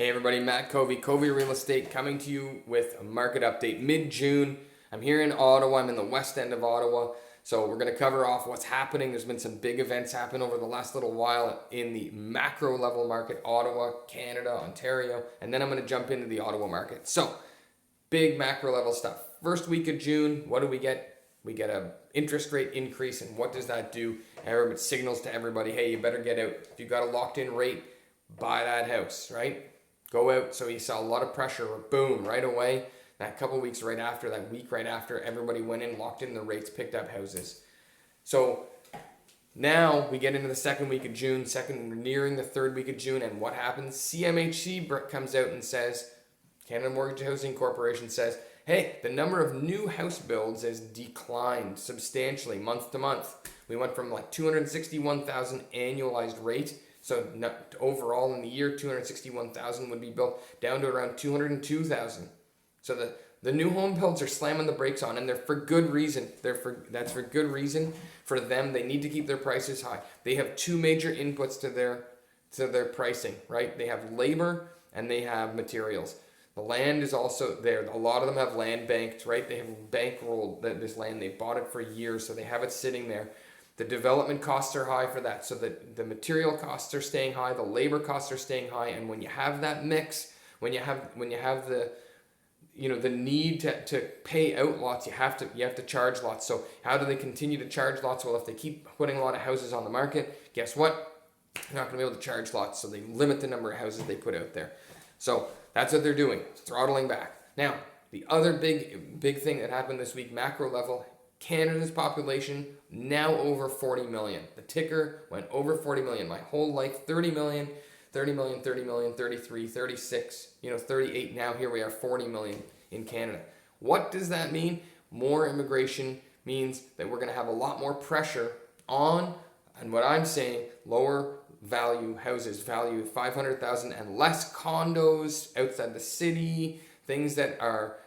Hey everybody, Matt Covey, Covey Real Estate, coming to you with a market update mid-June. I'm here in Ottawa. I'm in the west end of Ottawa. So we're going to cover off what's happening. There's been some big events happen over the last little while in the macro level market, Ottawa, Canada, Ontario, and then I'm going to jump into the Ottawa market. So big macro level stuff. First week of June, what do we get? We get a interest rate increase, and what does that do? It signals to everybody, hey, you better get out. If you got a locked in rate, buy that house, right? Go out. So you saw a lot of pressure, boom, right away. That couple weeks right after, that week right after, everybody went in, locked in the rates, picked up houses. So now we get into the second week of June, nearing the third week of June, and what happens? CMHC comes out and says, Canada Mortgage Housing Corporation says, hey, the number of new house builds has declined substantially month to month. We went from like 261,000 annualized rate. So overall in the year, 261,000 would be built, down to around 202,000. So the new home builds are slamming the brakes on, and they're for good reason. That's for good reason for them. They need to keep their prices high. They have two major inputs to their pricing, right? They have labor and they have materials. The land is also there. A lot of them have land banked, right? They have bankrolled this land. They bought it for years, so they have it sitting there. The development costs are high for that, so the material costs are staying high, the labor costs are staying high, and when you have that mix, when you have the the need to pay out lots, you have to charge lots. So how do they continue to charge lots? Well, if they keep putting a lot of houses on the market, guess what? They're not going to be able to charge lots, so they limit the number of houses they put out there. So that's what they're doing, throttling back. Now, the other big thing that happened this week, macro level, Canada's population now over 40 million. The ticker went over 40 million. My whole life, 30 million, 30 million, 30 million, 33, 36, 38. Now here we are, 40 million in Canada. What does that mean? More immigration means that we're going to have a lot more pressure on, and what I'm saying, lower value houses, value 500,000 and less, condos outside the city, things that are,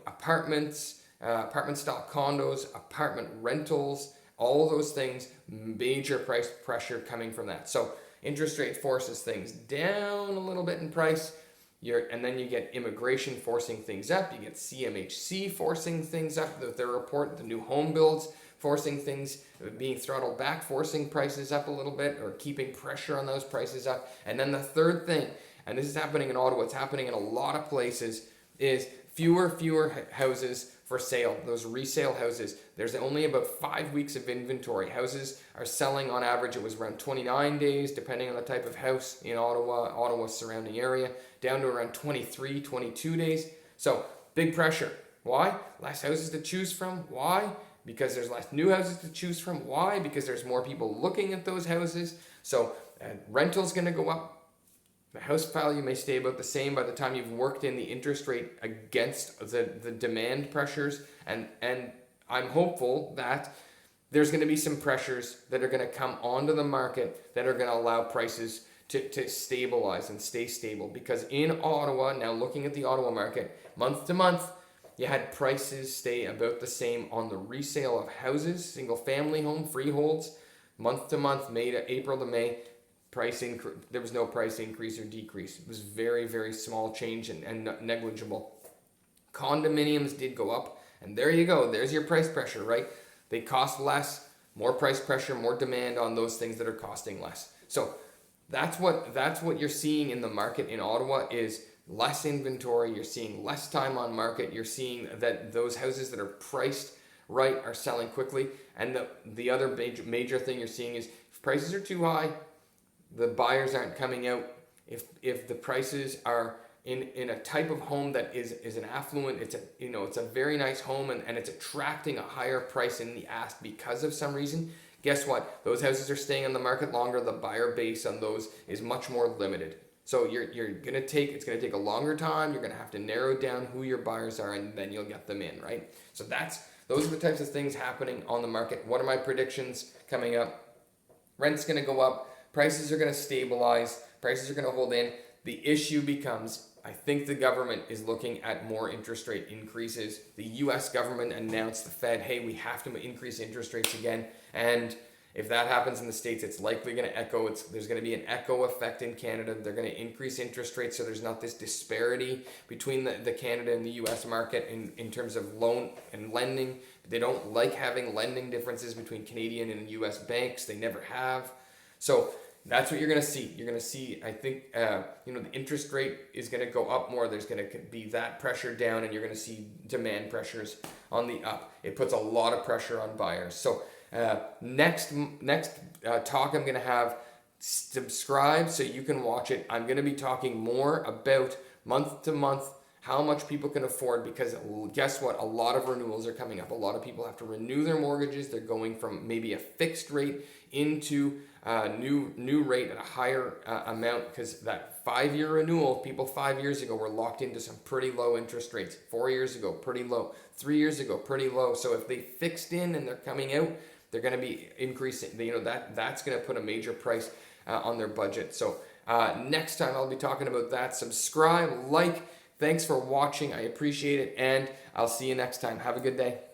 apartments, apartment style condos, apartment rentals, all those things, major price pressure coming from that. So interest rate forces things down a little bit in price, and then you get immigration forcing things up, you get CMHC forcing things up with their report, the new home builds forcing things, being throttled back, forcing prices up a little bit, or keeping pressure on those prices up. And then the third thing, and this is happening in Ottawa, it's happening in a lot of places, is fewer houses for sale, those resale houses. There's only about 5 weeks of inventory. Houses are selling on average, it was around 29 days, depending on the type of house in Ottawa surrounding area, down to around 23, 22 days. So big pressure. Why? Less houses to choose from. Why? Because there's less new houses to choose from. Why? Because there's more people looking at those houses. So rental's going to go up. The house value may stay about the same by the time you've worked in the interest rate against the demand pressures. And I'm hopeful that there's going to be some pressures that are going to come onto the market that are going to allow prices to stabilize and stay stable. Because in Ottawa, now looking at the Ottawa market, month to month, you had prices stay about the same on the resale of houses, single family home, freeholds, month to month, April to May. There was no price increase or decrease. It was very, very small change and negligible. Condominiums did go up, and there you go. There's your price pressure, right? They cost less, more price pressure, more demand on those things that are costing less. So that's what you're seeing in the market in Ottawa is less inventory. You're seeing less time on market. You're seeing that those houses that are priced right are selling quickly. And the other major thing you're seeing is if prices are too high, the buyers aren't coming out. If the prices are in a type of home that is an affluent, it's a very nice home and it's attracting a higher price in the ask because of some reason, guess what? Those houses are staying on the market longer. The buyer base on those is much more limited. So it's gonna take a longer time. You're gonna have to narrow down who your buyers are, and then you'll get them in, right? So those are the types of things happening on the market. What are my predictions coming up? Rent's gonna go up. Prices are going to stabilize. Prices are going to hold in. The issue becomes, I think the government is looking at more interest rate increases. The U.S. government announced, the Fed, hey, we have to increase interest rates again. And If that happens in the States, it's likely going to echo. There's going to be an echo effect in Canada. They're going to increase interest rates, so there's not this disparity between the Canada and the U.S. market in terms of loan and lending. They don't like having lending differences between Canadian and U.S. banks. They never have. So that's what you're going to see. You're going to see, I think, the interest rate is going to go up more. There's going to be that pressure down, and you're going to see demand pressures on the up. It puts a lot of pressure on buyers. So next talk I'm going to have, subscribe so you can watch it. I'm going to be talking more about month to month how much people can afford, because guess what? A lot of renewals are coming up. A lot of people have to renew their mortgages. They're going from maybe a fixed rate into a new rate at a higher amount, because that 5-year renewal, people 5 years ago were locked into some pretty low interest rates. 4 years ago, pretty low. 3 years ago, pretty low. So if they fixed in and they're coming out, they're going to be increasing. That's going to put a major price on their budget. So next time I'll be talking about that. Subscribe, like. Thanks for watching. I appreciate it, and I'll see you next time. Have a good day.